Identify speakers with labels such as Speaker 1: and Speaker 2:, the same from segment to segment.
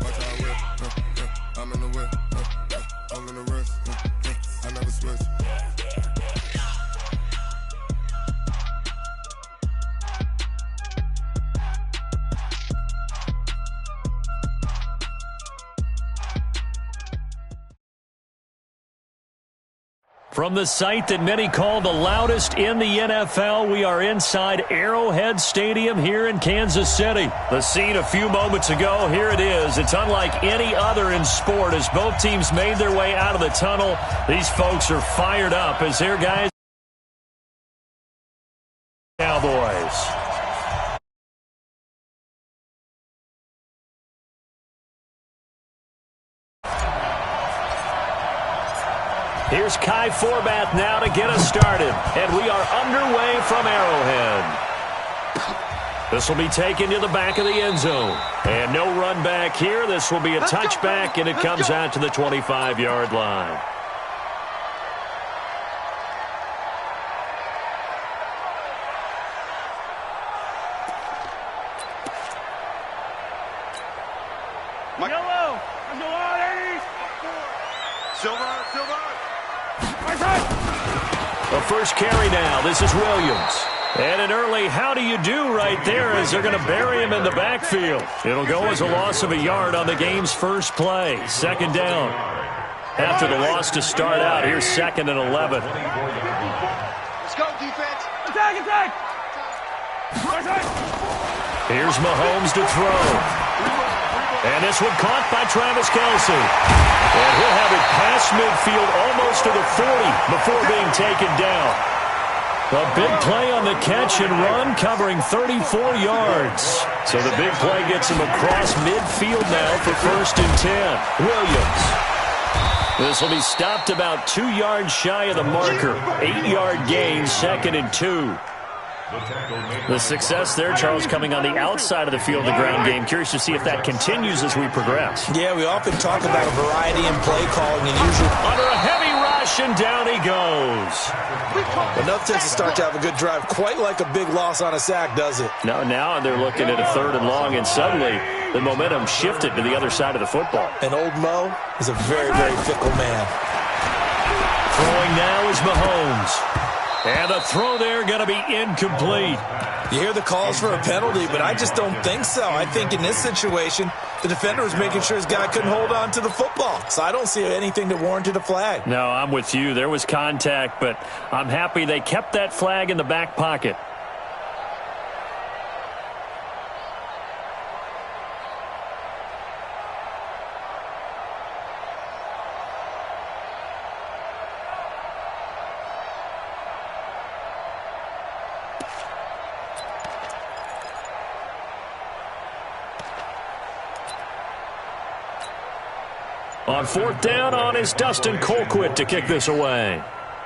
Speaker 1: Watch how I whip, I'm in the whip, I'm in the rush, I never switch.
Speaker 2: From the site that many call the loudest in the NFL, we are inside Arrowhead Stadium here in Kansas City. The scene a few moments ago, here it is. It's unlike any other in sport as both teams made their way out of the tunnel. These folks are fired up as their guys. Cowboys. Here's Kai Forbath now to get us started. And we are underway from Arrowhead. This will be taken to the back of the end zone. And no run back here. This will be a touchback, and it comes out to the 25-yard line.
Speaker 3: Yellow! Let's go on, 80s! Silver!
Speaker 2: The first carry now. This is Williams. And an early how do you do right there as they're going to bury him in the backfield. It'll go as a loss of a yard on the game's first play. Second down. After the loss to start out, here's 2nd and 11.
Speaker 3: Let's go, defense! Attack!
Speaker 2: Here's Mahomes to throw. And this one caught by Travis Kelce. And he'll have it past midfield almost to the 40 before being taken down. A big play on the catch and run covering 34 yards. So the big play gets him across midfield now for 1st and 10. Williams. This will be stopped about 2 yards shy of the marker. 8-yard gain, 2nd and 2. The success there, Charles, coming on the outside of the field, the ground game. Curious to see if that continues as we progress.
Speaker 4: Yeah, we often talk about a variety in play calling and usually
Speaker 2: under a heavy rush, and down he goes.
Speaker 4: But nothing tends to start to have a good drive quite like a big loss on a sack, does it?
Speaker 2: No, now they're looking at a 3rd and long, and suddenly the momentum shifted to the other side of the football.
Speaker 4: And old Mo is a very, very fickle man.
Speaker 2: Throwing now is Mahomes. And the throw there going to be incomplete.
Speaker 4: You hear the calls for a penalty, but I just don't think so. I think in this situation, the defender was making sure his guy couldn't hold on to the football. So I don't see anything that warranted a flag.
Speaker 2: No, I'm with you. There was contact, but I'm happy they kept that flag in the back pocket. On 4th down on is Dustin Colquitt to kick this away.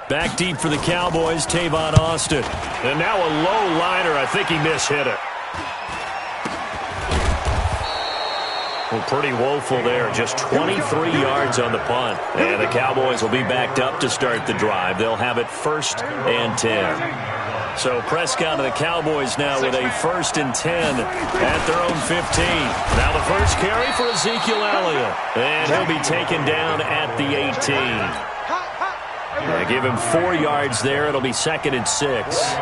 Speaker 2: Back deep for the Cowboys, Tavon Austin. And now a low liner. I think he mishit it. Well, pretty woeful there. Just 23 yards on the punt. And the Cowboys will be backed up to start the drive. They'll have it 1st and 10. So Prescott and the Cowboys now with a 1st and 10 at their own 15. Now the first carry for Ezekiel Elliott. And he'll be taken down at the 18. They give him 4 yards there. It'll be 2nd and 6.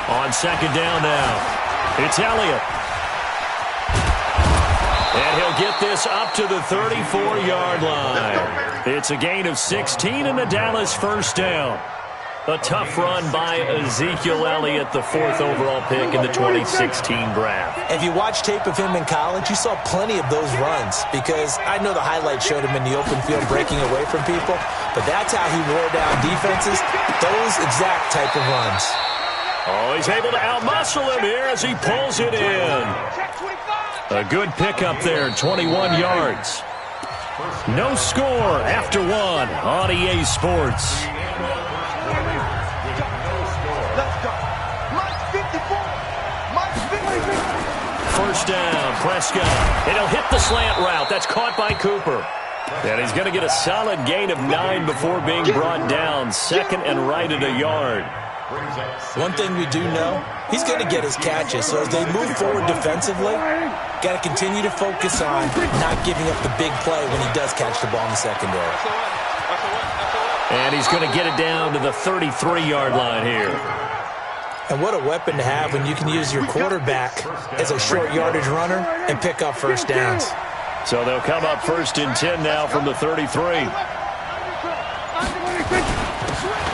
Speaker 2: On 2nd down now, it's Elliott. And he'll get this up to the 34-yard line. It's a gain of 16 and the Dallas 1st down. A tough run by Ezekiel Elliott, the 4th overall pick in the 2016 draft.
Speaker 4: If you watch tape of him in college, you saw plenty of those runs because I know the highlights showed him in the open field breaking away from people, but that's how he wore down defenses, those exact type of runs.
Speaker 2: Oh, he's able to outmuscle him here as he pulls it in. A good pickup there, 21 yards. No score after 1 on EA Sports. First down, Prescott. And he'll hit the slant route. That's caught by Cooper. And he's going to get a solid gain of 9 before being brought down. Second and right at a yard.
Speaker 4: One thing we do know, he's going to get his catches. So as they move forward defensively, got to continue to focus on not giving up the big play when he does catch the ball in the secondary.
Speaker 2: And he's going to get it down to the 33-yard line here.
Speaker 4: And what a weapon to have when you can use your quarterback as a short yardage runner and pick up first downs.
Speaker 2: So they'll come up 1st and 10 now from the 33.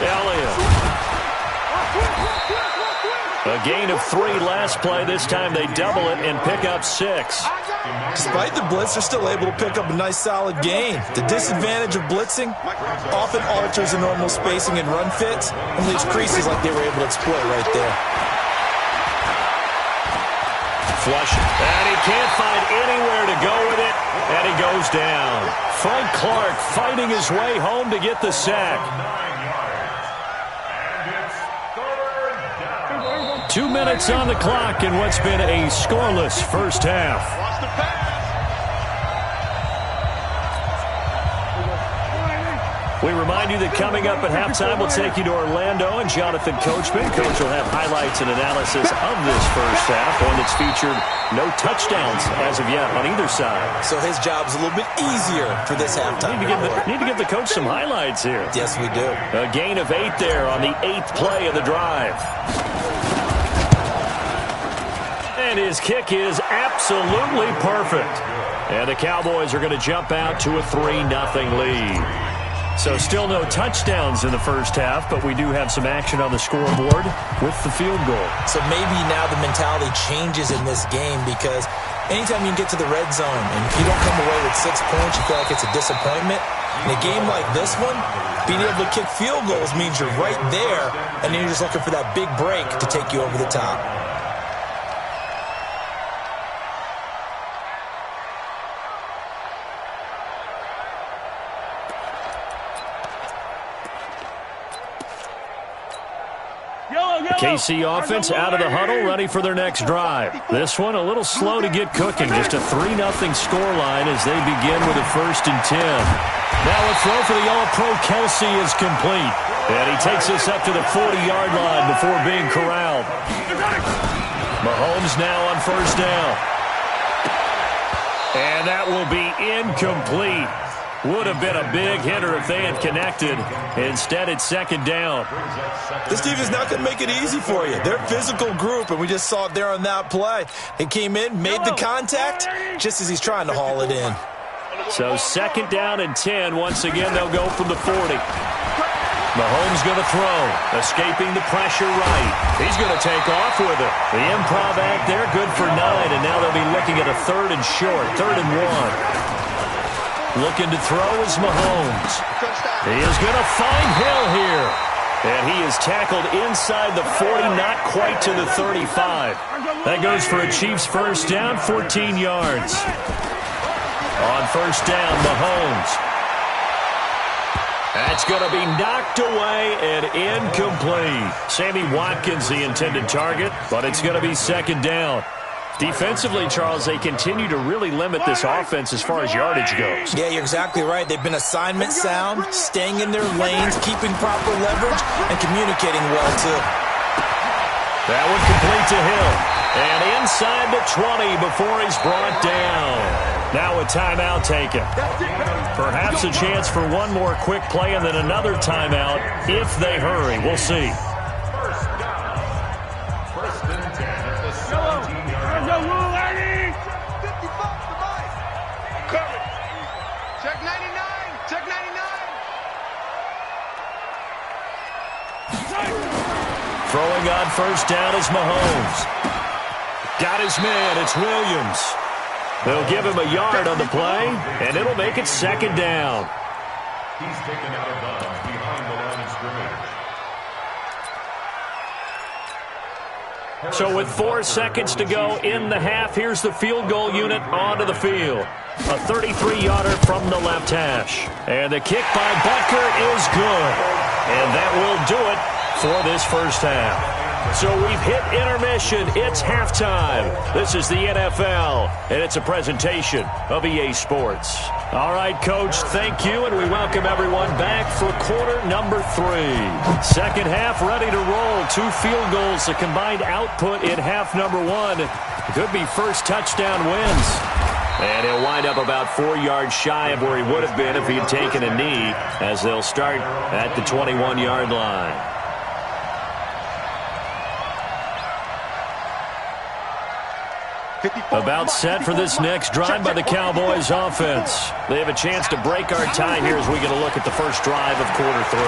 Speaker 2: Elliott. A gain of 3 last play. This time they double it and pick up 6.
Speaker 4: Despite the blitz, they're still able to pick up a nice solid gain. The disadvantage of blitzing often alters the normal spacing and run fits and leaves creases like they were able to exploit right there.
Speaker 2: Flush, and he can't find anywhere to go with it, and he goes down. Frank Clark fighting his way home to get the sack. 2 minutes on the clock in what's been a scoreless first half. We remind you that coming up at halftime, we'll take you to Orlando and Jonathan Coachman. Coach will have highlights and analysis of this first half, one that's featured no touchdowns as of yet on either side.
Speaker 4: So his job's a little bit easier for this halftime.
Speaker 2: Need to give the coach some highlights here.
Speaker 4: Yes, we do.
Speaker 2: A gain of 8 there on the 8th play of the drive. And his kick is absolutely perfect. And the Cowboys are going to jump out to a 3-0 lead. So still no touchdowns in the first half, but we do have some action on the scoreboard with the field goal. So
Speaker 4: maybe now the mentality changes in this game because anytime you get to the red zone and if you don't come away with 6 points, you feel like it's a disappointment. In a game like this one, being able to kick field goals means you're right there, and then you're just looking for that big break to take you over the top.
Speaker 2: KC offense out of the huddle, ready for their next drive. This one a little slow to get cooking. Just a 3-0 scoreline as they begin with a 1st and 10. Now a throw for the All-Pro Kelsey is complete. And he takes this up to the 40-yard line before being corralled. Mahomes now on 1st down. And that will be incomplete. Would have been a big hitter if they had connected. Instead, it's 2nd down.
Speaker 4: This team is not going to make it easy for you. They're a physical group, and we just saw it there on that play. He came in, made the contact, just as he's trying to haul it in.
Speaker 2: So 2nd down and 10. Once again, they'll go from the 40. Mahomes going to throw, escaping the pressure right. He's going to take off with it. The improv act there, good for 9, and now they'll be looking at a 3rd and short, 3rd and 1. Looking to throw is Mahomes. He is going to find Hill here. And he is tackled inside the 40, not quite to the 35. That goes for a Chiefs first down, 14 yards. On 1st down, Mahomes. That's going to be knocked away and incomplete. Sammy Watkins, the intended target, but it's going to be 2nd down. Defensively, Charles, they continue to really limit this offense as far as yardage goes.
Speaker 4: Yeah, you're exactly right. They've been assignment sound, staying in their lanes, keeping proper leverage, and communicating well, too.
Speaker 2: That one complete to Hill. And inside the 20 before he's brought down. Now a timeout taken. Perhaps a chance for one more quick play and then another timeout if they hurry. We'll see.
Speaker 3: Check 99! Check 99!
Speaker 2: Throwing on 1st down is Mahomes. Got his man. It's Williams. They'll give him a yard on the play, and it'll make it 2nd down.
Speaker 5: He's taken out of bounds behind the line of scrimmage.
Speaker 2: So with 4 seconds to go in the half, here's the field goal unit onto the field. A 33-yarder from the left hash. And the kick by Butker is good. And that will do it for this first half. So we've hit intermission. It's halftime. This is the NFL, and it's a presentation of EA Sports. All right, Coach, thank you, and we welcome everyone back for quarter number 3. Second half ready to roll. 2 field goals, the combined output in half number 1. Could be first touchdown wins. And he'll wind up about 4 yards shy of where he would have been if he had taken a knee, as they'll start at the 21-yard line. About set for this next drive by the Cowboys offense. They have a chance to break our tie here as we get a look at the first drive of quarter 3.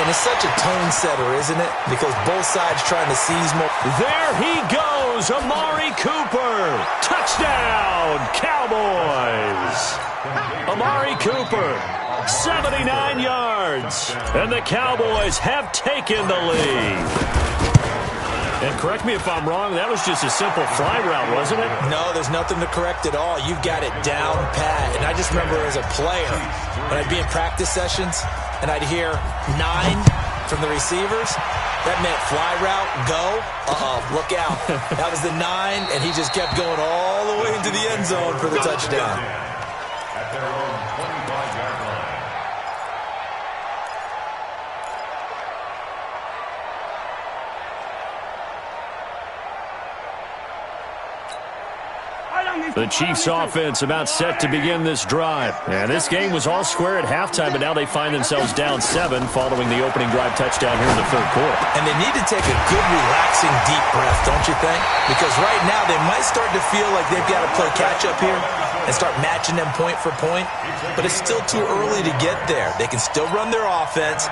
Speaker 4: And it's such a tone setter, isn't it? Because both sides trying to seize more.
Speaker 2: There he goes, Amari Cooper. Touchdown, Cowboys. Amari Cooper, 79 yards. And the Cowboys have taken the lead. And correct me if I'm wrong, that was just a simple fly route, wasn't it?
Speaker 4: No, there's nothing to correct at all. You've got it down pat. And I just remember as a player, when I'd be in practice sessions, and I'd hear 9 from the receivers, that meant fly route, go, look out. That was the 9, and he just kept going all the way into the end zone for the touchdown.
Speaker 5: At their own 25-yard line.
Speaker 2: The Chiefs offense about set to begin this drive. And this game was all square at halftime, but now they find themselves down 7 following the opening drive touchdown here in the third quarter.
Speaker 4: And they need to take a good, relaxing, deep breath, don't you think? Because right now they might start to feel like they've got to play catch-up here and start matching them point for point. But it's still too early to get there. They can still run their offense.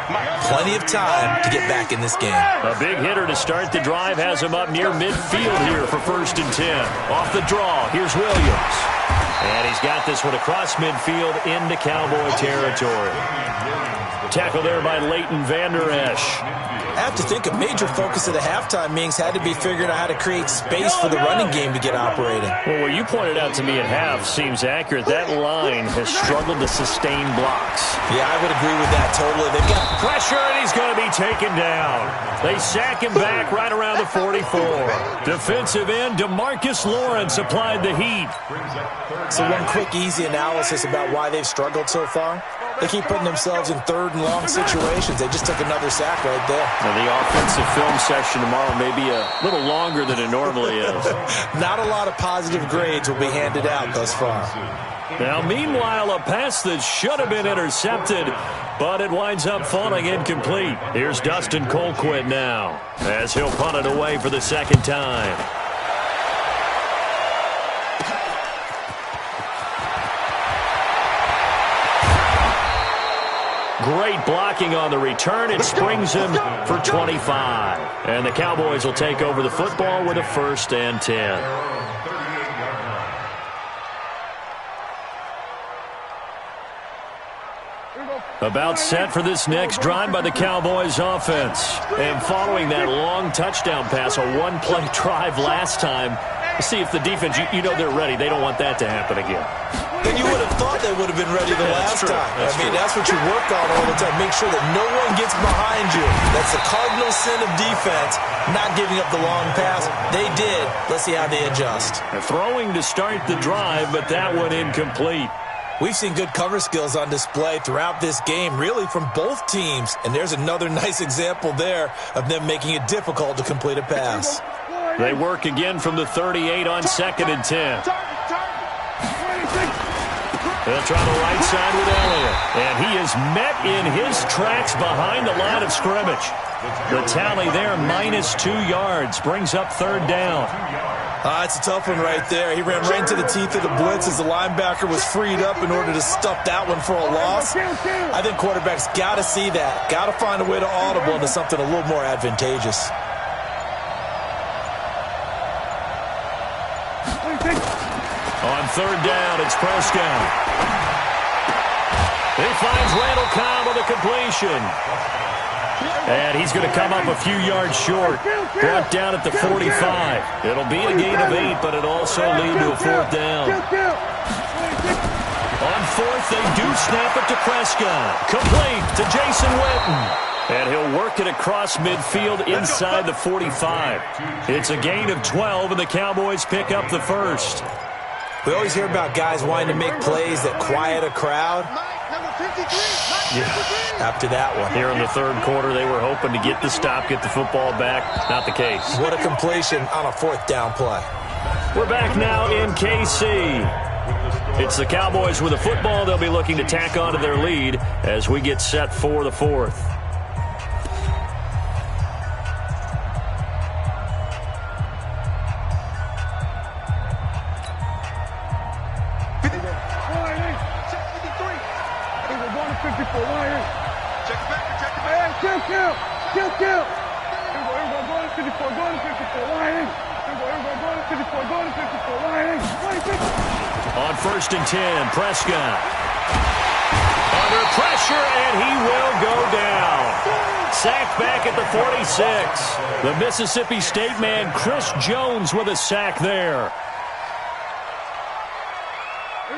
Speaker 4: Plenty of time to get back in this game.
Speaker 2: A big hitter to start the drive has him up near midfield here for 1st and 10. Off the draw, here's Williams. And he's got this one across midfield into Cowboy territory. Tackle there by Leighton Vander Esch.
Speaker 4: I have to think a major focus of the halftime meetings had to be figuring out how to create space for the running game to get operating.
Speaker 2: Well, what you pointed out to me at half seems accurate. That line has struggled to sustain blocks.
Speaker 4: Yeah, I would agree with that totally. They've got
Speaker 2: pressure, and he's going to be taken down. They sack him back right around the 44. Defensive end DeMarcus Lawrence applied the heat.
Speaker 4: So one quick, easy analysis about why they've struggled so far. They keep putting themselves in 3rd and long situations. They just took another sack right there.
Speaker 2: And the offensive film session tomorrow may be a little longer than it normally is.
Speaker 4: Not a lot of positive grades will be handed out thus far.
Speaker 2: Now, meanwhile, a pass that should have been intercepted, but it winds up falling incomplete. Here's Dustin Colquitt now, as he'll punt it away for the 2nd time. Great blocking on the return. It springs him for 25. And the Cowboys will take over the football with a 1st and 10. About set for this next drive by the Cowboys offense. And following that long touchdown pass, a 1-play drive last time, let's see if the defense, you know they're ready. They don't want that to happen again.
Speaker 4: Then you would have thought they would have been ready the last time. That's what you work on all the time. Make sure that no one gets behind you. That's the cardinal sin of defense, not giving up the long pass. They did. Let's see how they adjust.
Speaker 2: They're throwing to start the drive, but that one incomplete.
Speaker 4: We've seen good cover skills on display throughout this game, really from both teams. And there's another nice example there of them making it difficult to complete a pass.
Speaker 2: They work again from the 38 on 2nd and 10. They'll try the right side with Elliott. And he is met in his tracks behind the line of scrimmage. The tally there, -2 yards, brings up 3rd down.
Speaker 4: It's a tough one right there. He ran right into the teeth of the blitz as the linebacker was freed up in order to stuff that one for a loss. I think quarterbacks got to see that. Got to find a way to audible into something a little more advantageous.
Speaker 2: On 3rd down, it's Prescott. He finds Randall Cobb with a completion. And he's going to come up a few yards short. Brought down at the 45. It'll be a gain of 8, but it'll also lead to a 4th down. On 4th, they do snap it to Prescott. Complete to Jason Witten. And he'll work working across midfield inside the 45. It's a gain of 12, and the Cowboys pick up the first.
Speaker 4: We always hear about guys wanting to make plays that quiet a crowd. Yeah, after that one.
Speaker 2: Here in the third quarter, they were hoping to get the stop, get the football back. Not the case.
Speaker 4: What a completion on a fourth down play.
Speaker 2: We're back now in KC. It's the Cowboys with the football. They'll be looking to tack on to their lead as we get set for the fourth. On 1st and 10, Prescott. Under pressure, and he will go down. Sacked back at the 46. The Mississippi State man, Chris Jones, with a sack there.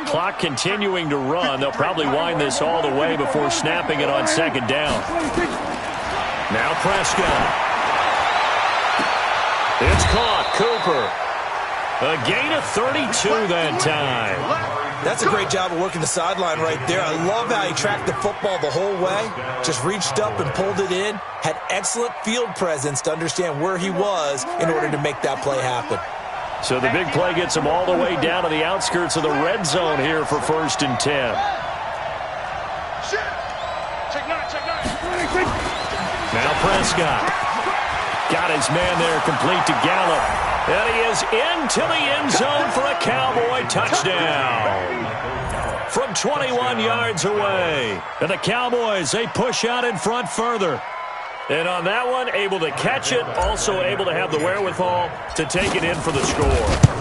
Speaker 2: Clock continuing to run. They'll probably wind this all the way before snapping it on 2nd down. Now Prescott. It's caught. Cooper. A gain of 32 that time.
Speaker 4: That's a great job of working the sideline right there. I love how he tracked the football the whole way. Just reached up and pulled it in. Had excellent field presence to understand where he was in order to make that play happen.
Speaker 2: So the big play gets him all the way down to the outskirts of the red zone here for 1st and 10. Now Prescott. Got his man there, complete to Gallup. And he is into the end zone for a Cowboy touchdown. From 21 yards away. And the Cowboys, they push out in front further. And on that one, able to catch it, also able to have the wherewithal to take it in for the score.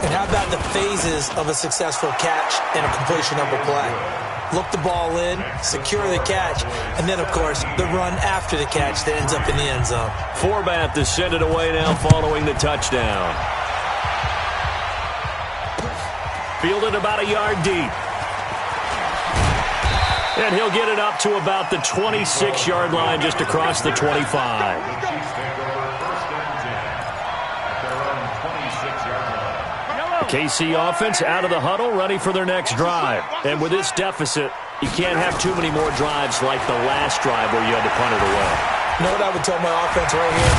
Speaker 4: And how about the phases of a successful catch and a completion of a play? Look the ball in, secure the catch, and then, of course, the run after the catch that ends up in the end zone.
Speaker 2: Forbath to send it away now following the touchdown. Fielded about a yard deep. And he'll get it up to about the 26-yard line just across the 25. KC offense out of the huddle, ready for their next drive. And with this deficit, you can't have too many more drives like the last drive where you had to punt it away.
Speaker 4: You know what I would tell my offense right here?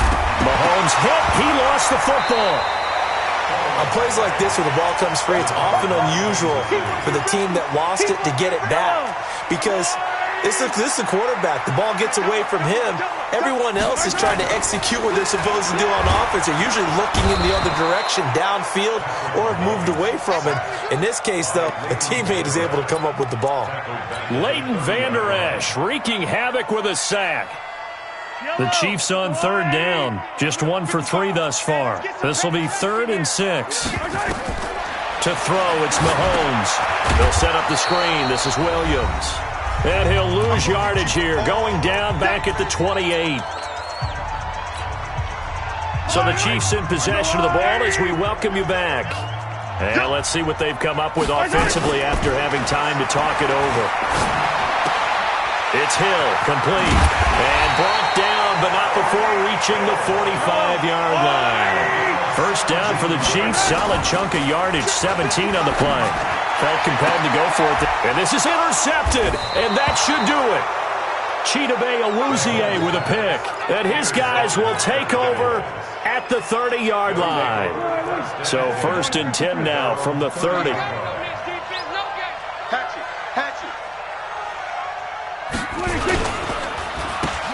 Speaker 2: Mahomes hit. He lost the football.
Speaker 4: On plays like this where the ball comes free, it's often unusual for the team that lost it to get it back. Because this is the quarterback. The ball gets away from him. Everyone else is trying to execute what they're supposed to do on offense. They're usually looking in the other direction, downfield, or have moved away from him. In this case, though, a teammate is able to come up with the ball.
Speaker 2: Leighton Vander Esch wreaking havoc with a sack. The Chiefs on 3rd down. Just 1 for 3 thus far. This will be 3rd and 6. To throw, it's Mahomes. They'll set up the screen. This is Williams. And he'll lose yardage here, going down back at the 28. So the Chiefs in possession of the ball as we welcome you back. And let's see what they've come up with offensively after having time to talk it over. It's Hill, complete, and brought down, but not before reaching the 45-yard line. First down for the Chiefs, solid chunk of yardage, 17 on the play. Felt compelled to go for it, and this is intercepted, and that should do it. Chidobe Awuzie with a pick, and his guys will take over at the 30-yard line. So 1st and 10 now from the 30.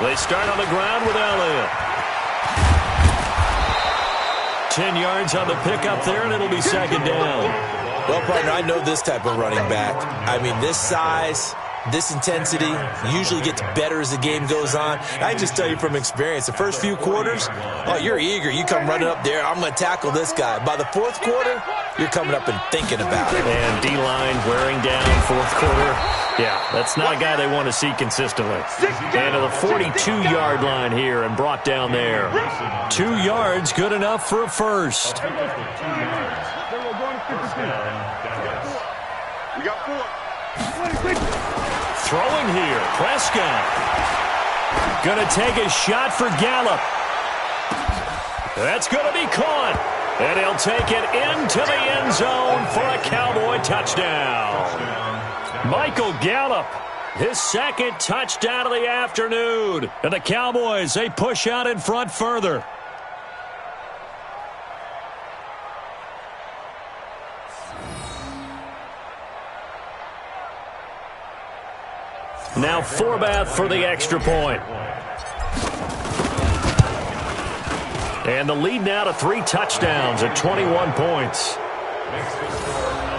Speaker 2: They start on the ground with Elliott. 10 yards on the pickup there, and it'll be 2nd down.
Speaker 4: Well, partner, I know this type of running back. I mean, this size, this intensity usually gets better as the game goes on. I can just tell you from experience, the first few quarters, oh, you're eager. You come running up there, I'm going to tackle this guy. By the 4th quarter, you're coming up and thinking about it.
Speaker 2: And D-line wearing down 4th quarter. Yeah, that's not a guy they want to see consistently. And to the 42-yard line here and brought down there. 2 yards, good enough for a first.
Speaker 3: We got 4.
Speaker 2: Throwing here, Prescott. Gonna take a shot for Gallup. That's gonna be caught. And he'll take it into the end zone for a Cowboy touchdown. Michael Gallup, his second touchdown of the afternoon. And the Cowboys, they push out in front further. Now Forbath for the extra point. And the lead now to 3 touchdowns at 21 points.
Speaker 5: Makes the score